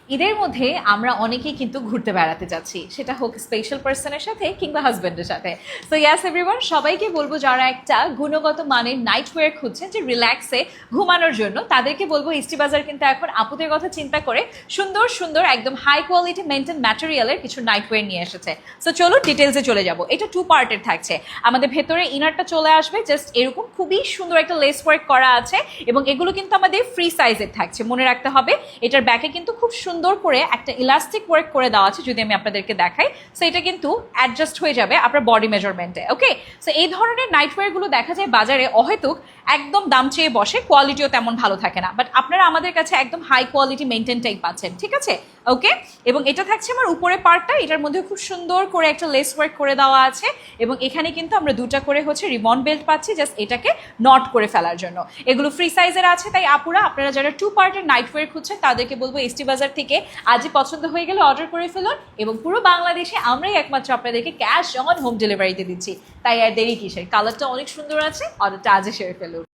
ঈদের মধ্যে আমরা অনেকেই কিন্তু ঘুরতে বেড়াতে যাচ্ছি, সেটা হোক স্পেশাল পার্সনের সাথে কিংবা হাজব্যান্ডের সাথে। সো ইয়াস এভরিওয়ান, সবাইকে বলবো যারা একটা গুণগত মানের নাইট ওয়্যার খুঁজছেন যে রিল্যাক্সে ঘুমানোর জন্য, তাদেরকে বলবো ইস্টি বাজার কিন্তু এখন আপুদের কথা চিন্তা করে সুন্দর সুন্দর একদম হাই কোয়ালিটি মেনটেন ম্যাটেরিয়ালের কিছু নাইট ওয়্যার নিয়ে এসেছে। সো চলো ডিটেলসে চলে যাব। এটা 2 পার্টের থাকছে। আমাদের ভেতরে ইনারটা চলে আসবে জাস্ট এরকম, খুবই সুন্দর একটা লেস ওয়ার্ক করা আছে এবং এগুলো কিন্তু আমাদের ফ্রি সাইজের থাকছে, মনে রাখতে হবে। এটার ব্যাকে কিন্তু খুব সুন্দর করে একটা ইলাস্টিক ওয়ার্ক করে দেওয়া আছে, যদি আমি আপনাদেরকে দেখাই। সো এটা কিন্তু অ্যাডজাস্ট হয়ে যাবে আপনার বডি মেজারমেন্টে। ওকে, সো এই ধরনের নাইট ওয়্যারগুলো দেখা যায় বাজারে অহেতুক একদম দাম চেয়ে বসে, কোয়ালিটিও তেমন ভালো থাকে না, বাট আপনারা আমাদের কাছে একদম হাই কোয়ালিটি মেনটেনটাই পাচ্ছেন, ঠিক আছে? ওকে, এবং এটা থাকছে আমার উপরে পার্টটা, এটার মধ্যে খুব সুন্দর করে একটা লেস ওয়ার্ক করে দেওয়া আছে এবং এখানে কিন্তু আমরা 2টা করে রিবন বেল্ট পাচ্ছি জাস্ট এটাকে নট করে ফেলার জন্য। এগুলো ফ্রি সাইজের আছে, তাই আপুরা আপনারা যারা 2 পার্টের নাইট ওয়্যার খুঁজছেন তাদেরকে বলবো এসটি বাজার থেকে আজই পছন্দ হয়ে গেলে অর্ডার করে ফেলুন এবং পুরো বাংলাদেশে আমরাই একমাত্র আপনাদেরকে ক্যাশ অন হোম ডেলিভারিতে দিচ্ছি। তাই আর দেরি কিসের, কালারটা অনেক সুন্দর আছে, অর্ডারটা আজই সেরে ফেলুন।